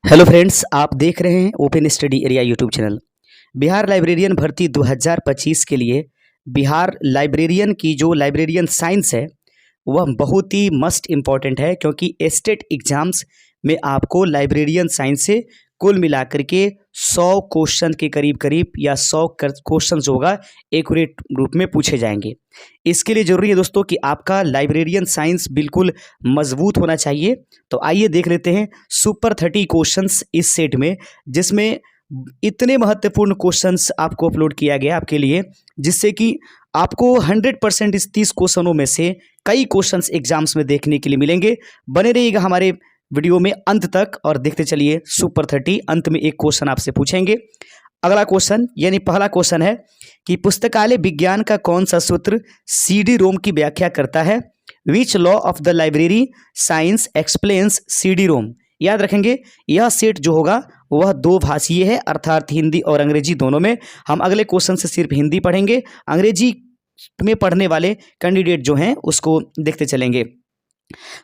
Hello friends, आप देख रहे हैं open study area YouTube channel. Bihar librarian भर्ती 2025 के लिए बिहार लाइब्रेरियन की जो लाइब्रेरियन साइंस है वह बहुत ही मस्ट इम्पॉर्टेंट है, क्योंकि स्टेट एग्जाम्स में आपको लाइब्रेरियन साइंस से कुल मिलाकर के 100 क्वेश्चन के करीब करीब या 100 क्वेश्चन होगा एक्यूरेट रूप में पूछे जाएंगे। इसके लिए ज़रूरी है दोस्तों कि आपका लाइब्रेरियन साइंस बिल्कुल मजबूत होना चाहिए। तो आइए देख लेते हैं सुपर 30 क्वेश्चंस इस सेट में, जिसमें इतने महत्वपूर्ण क्वेश्चंस आपको अपलोड किया गया आपके लिए, जिससे कि आपको 100% इस 30 क्वेश्चनों में से कई क्वेश्चंस एग्जाम्स में देखने के लिए मिलेंगे। बने रहिएगा हमारे वीडियो में अंत तक और देखते चलिए सुपर 30। अंत में एक क्वेश्चन आपसे पूछेंगे। अगला क्वेश्चन यानी पहला क्वेश्चन है कि पुस्तकालय विज्ञान का कौन सा सूत्र सीडी रोम की व्याख्या करता है? Which law of the library science explains CD ROM? याद रखेंगे यह सेट जो होगा वह दो भाषीय है, अर्थात हिंदी और अंग्रेजी दोनों में। हम अगले क्वेश्चन से सिर्फ हिंदी पढ़ेंगे, अंग्रेजी में पढ़ने वाले कैंडिडेट जो हैं उसको देखते चलेंगे।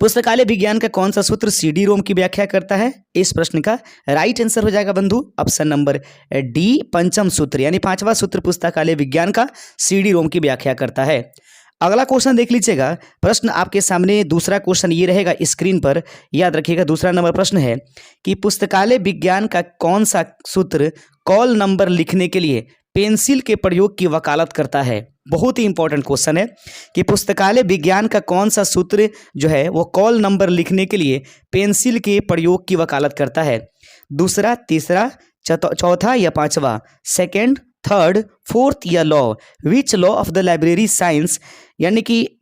पुस्तकालय विज्ञान का कौन सा सूत्र सीडी रोम की व्याख्या करता है? इस प्रश्न का राइट आंसर हो जाएगा बंधु ऑप्शन नंबर डी, पंचम सूत्र यानी पांचवा सूत्र पुस्तकालय विज्ञान का सीडी रोम की व्याख्या करता है। अगला क्वेश्चन देख लीजिएगा। प्रश्न आपके सामने दूसरा क्वेश्चन ये रहेगा स्क्रीन पर, याद रखिएगा। दूसरा नंबर प्रश्न है कि पुस्तकालय विज्ञान का कौन सा सूत्र कॉल नंबर लिखने के लिए पेंसिल के प्रयोग की वकालत करता है? बहुत ही इंपॉर्टेंट क्वेश्चन है कि पुस्तकालय विज्ञान का कौन सा सूत्र जो है वो कॉल नंबर लिखने के लिए पेंसिल के प्रयोग की वकालत करता है? दूसरा, तीसरा, चौथा या पांचवा? सेकंड, थर्ड, फोर्थ या law? Which law of the library science यानी कि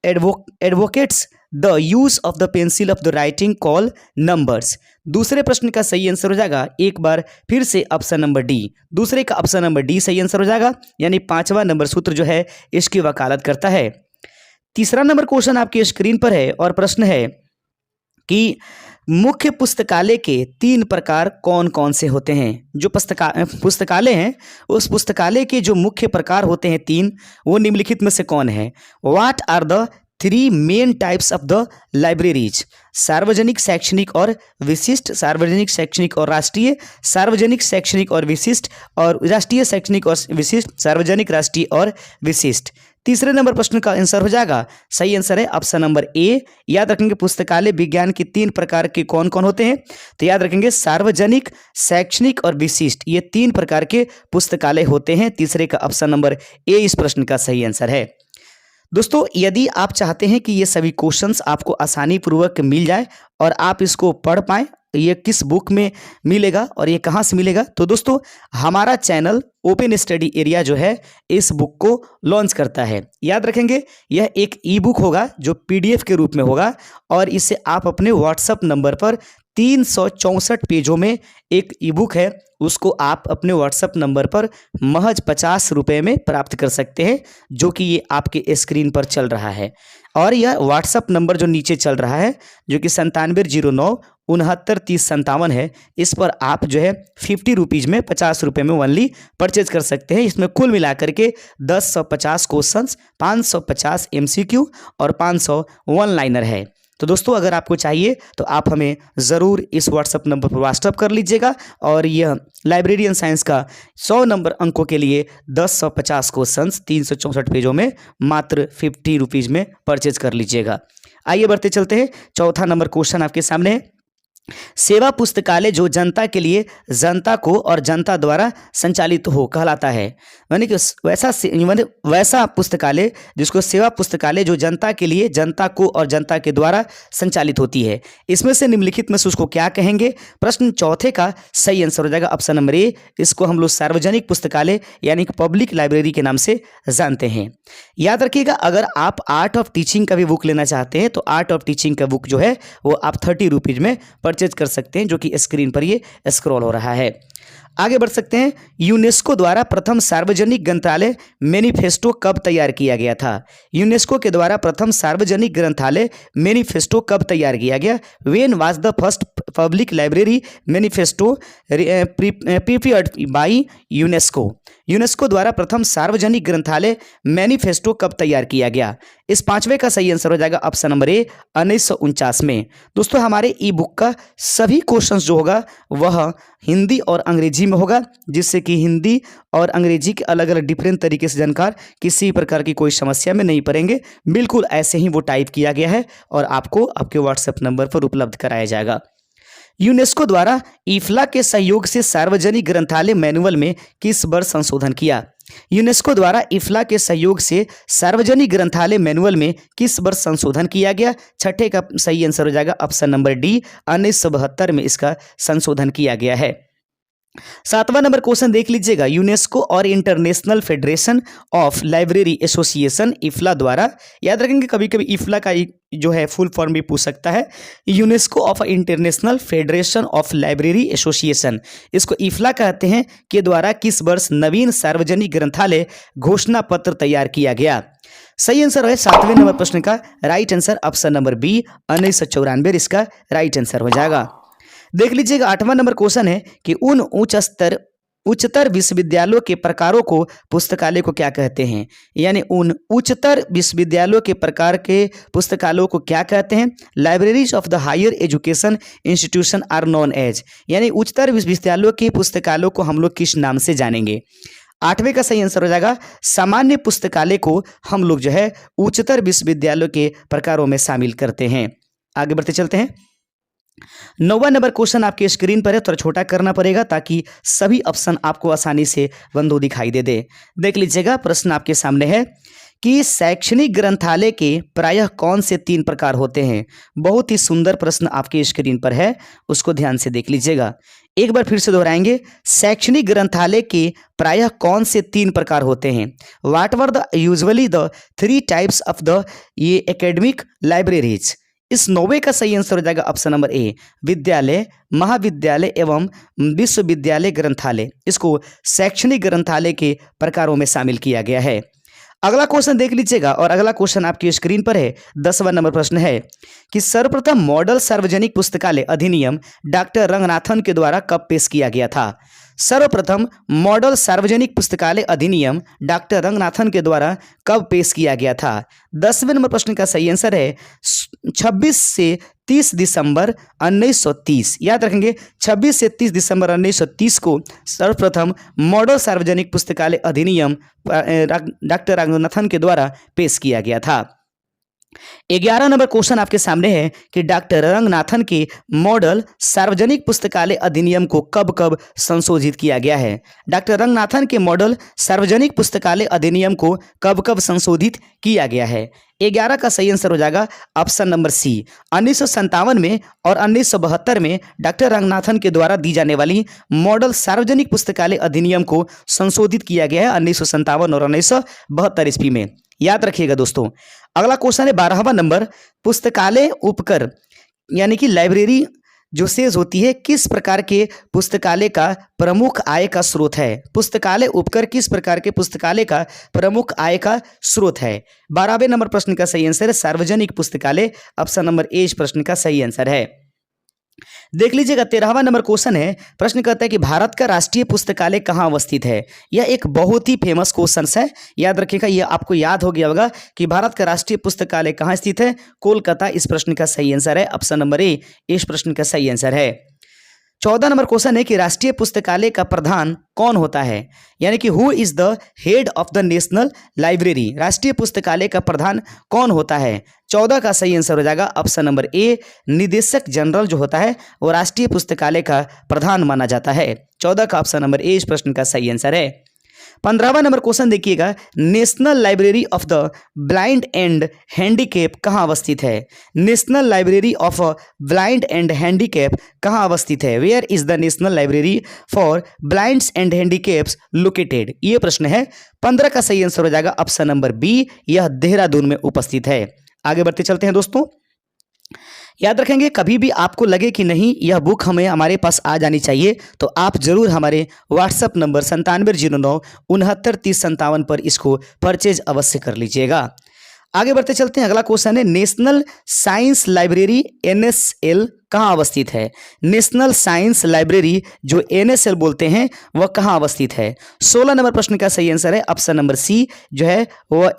advocates the use of the pencil of the writing call numbers? दूसरे प्रश्न का सही आंसर हो जाएगा एक बार फिर से ऑप्शन नंबर डी। दूसरे का ऑप्शन नंबर डी सही आंसर हो जाएगा, यानी पांचवा नंबर सूत्र जो है इसकी वकालत करता है। तीसरा नंबर क्वेश्चन आपकी स्क्रीन पर है और प्रश्न है कि मुख्य पुस्तकालय के 3 प्रकार कौन कौन से होते हैं? जो पुस्तकालय हैं उस पुस्तकालय के जो मुख्य प्रकार होते हैं 3, वो निम्नलिखित में से कौन है? What are the 3 main types of the libraries? सार्वजनिक, शैक्षणिक और विशिष्ट, सार्वजनिक, शैक्षणिक और राष्ट्रीय, सार्वजनिक, शैक्षणिक और विशिष्ट, और राष्ट्रीय, शैक्षणिक और विशिष्ट, सार्वजनिक, राष्ट्रीय और विशिष्ट। तीसरे नंबर प्रश्न का आंसर हो जाएगा, सही आंसर है ऑप्शन नंबर ए। याद रखेंगे पुस्तकालय विज्ञान के 3 प्रकार के कौन कौन होते हैं? तो याद रखेंगे सार्वजनिक, शैक्षणिक और विशिष्ट, ये 3 प्रकार के पुस्तकालय होते हैं। तीसरे का ऑप्शन नंबर ए इस प्रश्न का सही आंसर है। दोस्तों, यदि आप चाहते हैं कि ये सभी क्वेश्चंस आपको आसानी पूर्वक मिल जाए और आप इसको पढ़ पाएँ, ये किस बुक में मिलेगा और ये कहाँ से मिलेगा? तो दोस्तों, हमारा चैनल ओपन स्टडी एरिया जो है इस बुक को लॉन्च करता है। याद रखेंगे यह एक ई बुक होगा जो पीडीएफ के रूप में होगा, और इसे आप अपने व्हाट्सएप नंबर पर 364 पेजों में एक ई बुक है, उसको आप अपने व्हाट्सएप नंबर पर महज 50 रुपये में प्राप्त कर सकते हैं, जो कि ये आपके स्क्रीन पर चल रहा है। और यह व्हाट्सएप नंबर जो नीचे चल रहा है जो कि 9709693057 है, इस पर आप जो है 50 रुपीज़ में 50 रुपये में ओनली परचेज कर सकते हैं। इसमें कुल मिलाकर के 1050 क्वेश्चंस, 550 MCQ और 500 वन लाइनर है। तो दोस्तों, अगर आपको चाहिए तो आप हमें ज़रूर इस व्हाट्सएप नंबर पर व्हाट्सएप कर लीजिएगा, और यह लाइब्रेरियन साइंस का 100 नंबर अंकों के लिए 1050 क्वेश्चंस 364 पेजों में मात्र 50 रुपीज़ में परचेज कर लीजिएगा। आइए बढ़ते चलते हैं। चौथा नंबर क्वेश्चन आपके सामने है। सेवा पुस्तकालय जो जनता के लिए, जनता को और जनता द्वारा संचालित हो कहलाता है। यानी कि वैसा पुस्तकालय जिसको सेवा पुस्तकालय जो जनता के लिए, जनता को और जनता के द्वारा संचालित होती है, इसमें से निम्नलिखित में से उसको क्या कहेंगे? प्रश्न चौथे का सही आंसर हो जाएगा ऑप्शन नंबर ए। इसको हम लोग सार्वजनिक पुस्तकालय यानी कि पब्लिक लाइब्रेरी के नाम से जानते हैं। याद रखिएगा, अगर आप आर्ट ऑफ टीचिंग का भी बुक लेना चाहते हैं तो आर्ट ऑफ टीचिंग का बुक जो है वो आप 30 रुपीज़ में परचेज कर सकते हैं, जो कि स्क्रीन पर ये स्क्रॉल हो रहा है। आगे बढ़ सकते हैं। यूनेस्को द्वारा प्रथम सार्वजनिक ग्रंथालय मैनिफेस्टो कब तैयार किया गया था? यूनेस्को के द्वारा प्रथम सार्वजनिक ग्रंथालय मैनिफेस्टो कब तैयार किया गया? When was the first public library manifesto prepared by UNESCO? UNESCO द्वारा प्रथम सार्वजनिक ग्रंथालय मैनिफेस्टो कब तैयार किया गया? इस पांचवे का सही आंसर हो जाएगा ऑप्शन नंबर ए 1949 में। दोस्तों हमारे ई बुक का सभी क्वेश्चंस जो होगा वह हिंदी और अंग्रेजी में होगा, जिससे कि हिंदी और अंग्रेजी के अलग अलग डिफरेंट तरीके से जानकार किसी प्रकार की कोई समस्या में नहीं पड़ेंगे। बिल्कुल ऐसे ही वो टाइप किया गया है और आपको आपके व्हाट्सएप नंबर पर उपलब्ध कराया जाएगा। यूनेस्को द्वारा इफ्ला के सहयोग से सार्वजनिक ग्रंथालय मैनुअल में किस वर्ष संशोधन किया? यूनेस्को द्वारा इफ्ला के सहयोग से सार्वजनिक ग्रंथालय मैनुअल में किस वर्ष संशोधन किया गया? छठे का सही आंसर हो जाएगा ऑप्शन नंबर डी 1972 में इसका संशोधन किया गया है। 7वां नंबर क्वेश्चन देख लीजिएगा। यूनेस्को और international federation of library association IFLA द्वारा, याद रखेंगे कभी कभी इफ्ला का जो है फुल फॉर्म भी पूछ सकता है, UNESCO of international federation of library association, इसको इफ्ला कहते हैं, के द्वारा किस वर्ष नवीन सार्वजनिक ग्रंथालय घोषणा पत्र तैयार किया गया? सही आंसर है 7वें नंबर प्रश्न का right answer option number B 1994 इसका राइट आंसर हो जाएगा। देख लीजिएगा 8वां नंबर क्वेश्चन है कि उन उच्चतर विश्वविद्यालयों के प्रकारों को पुस्तकालय को क्या कहते हैं? यानी उन उच्चतर विश्वविद्यालयों के प्रकार के पुस्तकालयों को क्या कहते हैं? Libraries of the higher education institution are known as, यानी उच्चतर विश्वविद्यालयों के पुस्तकालयों को हम लोग किस नाम से जानेंगे? 8वें का सही आंसर हो जाएगा सामान्य पुस्तकालय को हम लोग जो है उच्चतर विश्वविद्यालयों के प्रकारों में शामिल करते हैं। आगे बढ़ते चलते हैं। 9वां नंबर क्वेश्चन आपके स्क्रीन पर है, थोड़ा छोटा करना पड़ेगा ताकि सभी ऑप्शन आपको आसानी से बंधु दिखाई दे। देख लीजिएगा प्रश्न आपके सामने है कि शैक्षणिक ग्रंथालय के प्रायः कौन से 3 प्रकार होते हैं? बहुत ही सुंदर प्रश्न आपके स्क्रीन पर है, उसको ध्यान से देख लीजिएगा। एक बार फिर से दोहराएंगे, शैक्षणिक ग्रंथालय के प्रायः कौन से 3 प्रकार होते हैं? What were the usually the 3 types of the ये एकेडमिक लाइब्रेरीज? इस 9वें का सही आंसर हो जाएगा ऑप्शन नंबर ए विद्यालय, महाविद्यालय एवं विश्वविद्यालय ग्रंथालय, इसको शैक्षणिक ग्रंथालय के प्रकारों में शामिल किया गया है। अगला क्वेश्चन देख लीजिएगा और अगला क्वेश्चन आपकी स्क्रीन पर है। 10वां नंबर प्रश्न है कि सर्वप्रथम मॉडल सार्वजनिक पुस्तकालय अधिनियम डॉक्टर रंगनाथन के द्वारा कब पेश किया गया था? सर्वप्रथम मॉडल सार्वजनिक पुस्तकालय अधिनियम डॉक्टर रंगनाथन के द्वारा कब पेश किया गया था? 10वें नंबर प्रश्न का सही आंसर है 26 से 30 दिसंबर 1930। याद रखेंगे 26 से 30 दिसंबर 1930 को सर्वप्रथम मॉडल सार्वजनिक पुस्तकालय अधिनियम डॉक्टर रंगनाथन के द्वारा पेश किया गया था। 11 नंबर क्वेश्चन आपके सामने है कि डॉक्टर रंगनाथन के मॉडल सार्वजनिक पुस्तकालय अधिनियम को कब कब संशोधित किया गया है? डॉक्टर रंगनाथन के मॉडल सार्वजनिक पुस्तकालय अधिनियम को कब कब संशोधित किया गया है? 11 का सही आंसर हो जाएगा ऑप्शन नंबर सी 1957 में और 1972 में डॉक्टर रंगनाथन के द्वारा दी जाने वाली मॉडल सार्वजनिक पुस्तकालय अधिनियम को संशोधित किया गया है 1957 और 1972 ईस्वी में। याद रखिएगा दोस्तों। अगला क्वेश्चन है 12वां नंबर, पुस्तकालय उपकर यानी कि लाइब्रेरी जो सेज होती है किस प्रकार के पुस्तकालय का प्रमुख आय का स्रोत है? पुस्तकालय उपकर किस प्रकार के पुस्तकालय का प्रमुख आय का स्रोत है? 12वें नंबर प्रश्न का सही आंसर है सार्वजनिक पुस्तकालय, ऑप्शन नंबर ए इस प्रश्न का सही आंसर है। देख लीजिएगा 13वां नंबर क्वेश्चन है, प्रश्न कहता है कि भारत का राष्ट्रीय पुस्तकालय कहाँ अवस्थित है? यह एक बहुत ही फेमस क्वेश्चन है, याद रखिएगा। यह आपको याद हो गया होगा कि भारत का राष्ट्रीय पुस्तकालय कहाँ स्थित है? कोलकाता इस प्रश्न का सही आंसर है, ऑप्शन नंबर ए इस प्रश्न का सही आंसर है। 14 नंबर क्वेश्चन है कि राष्ट्रीय पुस्तकालय का प्रधान कौन होता है? यानी कि who is the head of the national library? राष्ट्रीय पुस्तकालय का प्रधान कौन होता है? 14 का सही आंसर हो जाएगा ऑप्शन नंबर ए निदेशक जनरल जो होता है वो राष्ट्रीय पुस्तकालय का प्रधान माना जाता है। 14 का ऑप्शन नंबर ए इस प्रश्न का सही आंसर है। 15वां नंबर क्वेश्चन देखिएगा, national library of the blind and handicap कहाँ अवस्थित है? National library of blind and handicap कहाँ अवस्थित है? Where is the national library for blinds and handicaps located? ये प्रश्न है। 15 का सही आंसर हो जाएगा ऑप्शन नंबर बी, यह देहरादून में उपस्थित है। आगे बढ़ते चलते हैं दोस्तों। याद रखेंगे कभी भी आपको लगे कि नहीं यह बुक हमारे पास आ जानी चाहिए तो आप जरूर हमारे व्हाट्सएप नंबर 9709693057 पर इसको परचेज अवश्य कर लीजिएगा। आगे बढ़ते चलते हैं। अगला क्वेश्चन है, नेशनल साइंस लाइब्रेरी NSL कहाँ अवस्थित है? नेशनल साइंस लाइब्रेरी जो NSL बोलते हैं वह कहाँ अवस्थित है? 16 नंबर प्रश्न का सही आंसर है ऑप्शन नंबर सी जो है वह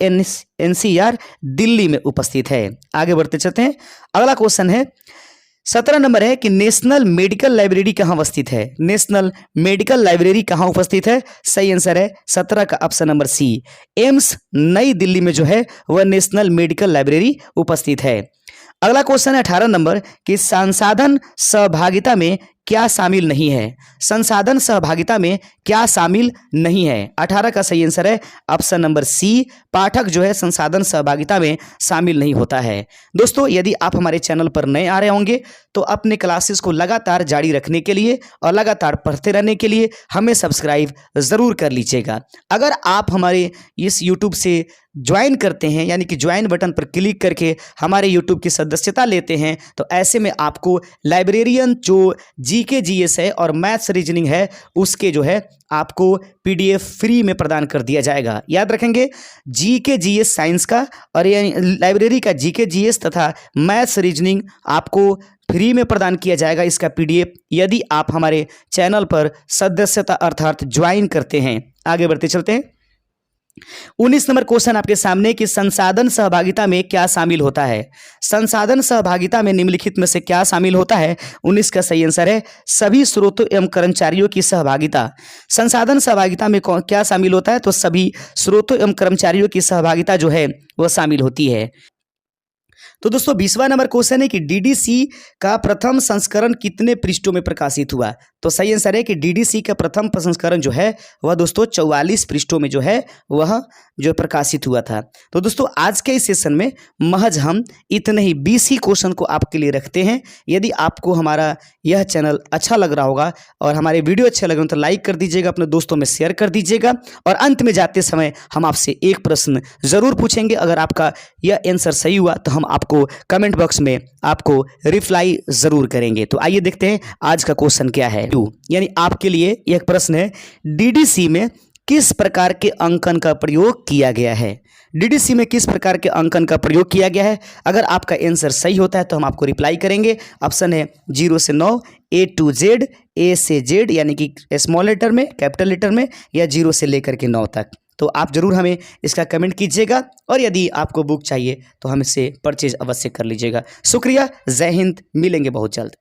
NCR दिल्ली में उपस्थित है। आगे बढ़ते चलते हैं। अगला क्वेश्चन है 17 नंबर है कि नेशनल मेडिकल लाइब्रेरी कहाँ अवस्थित है? नेशनल मेडिकल लाइब्रेरी कहाँ उपस्थित है? सही आंसर है 17 का ऑप्शन नंबर सी, एम्स नई दिल्ली में जो है वह नेशनल मेडिकल लाइब्रेरी उपस्थित है। अगला क्वेश्चन है 18 नंबर कि संसाधन सहभागिता में क्या शामिल नहीं है? संसाधन सहभागिता में क्या शामिल नहीं है? 18 का सही आंसर है ऑप्शन नंबर सी, पाठक जो है संसाधन सहभागिता में शामिल नहीं होता है। दोस्तों, यदि आप हमारे चैनल पर नए आ रहे होंगे तो अपने क्लासेस को लगातार जारी रखने के लिए और लगातार पढ़ते रहने के लिए हमें सब्सक्राइब ज़रूर कर लीजिएगा। अगर आप हमारे इस यूट्यूब से ज्वाइन करते हैं, यानी कि ज्वाइन बटन पर क्लिक करके हमारे यूट्यूब की सदस्यता लेते हैं, तो ऐसे में आपको लाइब्रेरियन जो जीके जीएस है और मैथ्स रीजनिंग है उसके जो है आपको PDF फ्री में प्रदान कर दिया जाएगा। याद रखेंगे, जीके जीएस साइंस का और लाइब्रेरी का जीके जीएस तथा मैथ्स रीजनिंग आपको फ्री में प्रदान किया जाएगा इसका PDF, यदि आप हमारे चैनल पर सदस्यता अर्थात ज्वाइन करते हैं। आगे बढ़ते चलते हैं। 19 नंबर क्वेश्चन आपके सामने कि संसाधन सहभागिता में क्या शामिल होता है? संसाधन सहभागिता में निम्नलिखित में से क्या शामिल होता है? 19 का सही आंसर है सभी स्रोतों एवं कर्मचारियों की सहभागिता। संसाधन सहभागिता में क्या शामिल होता है? तो सभी स्रोतों एवं कर्मचारियों की सहभागिता जो है वह शामिल होती है। तो दोस्तों 20वां नंबर क्वेश्चन है कि DDC का प्रथम संस्करण कितने पृष्ठों में प्रकाशित हुआ? तो सही आंसर है कि DDC का प्रथम संस्करण जो है वह दोस्तों 44 पृष्ठों में जो है वह जो प्रकाशित हुआ था। तो दोस्तों आज के इस सेशन में महज हम इतने ही 20 ही क्वेश्चन को आपके लिए रखते हैं। यदि आपको हमारा यह चैनल अच्छा लग रहा होगा और हमारे वीडियो अच्छे लग रहे हो तो लाइक कर दीजिएगा, अपने दोस्तों में शेयर कर दीजिएगा। और अंत में जाते समय हम आपसे एक प्रश्न जरूर पूछेंगे, अगर आपका यह आंसर सही हुआ तो हम आपको कमेंट बॉक्स में आपको रिप्लाई जरूर करेंगे। तो आइए देखते हैं आज का क्वेश्चन क्या है। यानी आपके लिए एक प्रश्न है, DDC में किस प्रकार के अंकन का प्रयोग किया गया है? DDC में किस प्रकार के अंकन का प्रयोग किया गया है? अगर आपका आंसर सही होता है तो हम आपको रिप्लाई करेंगे। ऑप्शन है 0 से 9, A to Z, A से Z यानी कि स्मॉल लेटर में, कैपिटल लेटर में, या 0 से लेकर के 9 तक। तो आप जरूर हमें इसका कमेंट कीजिएगा और यदि आपको बुक चाहिए तो हम इससे परचेज अवश्य कर लीजिएगा। शुक्रिया, जय हिंद, मिलेंगे बहुत जल्द।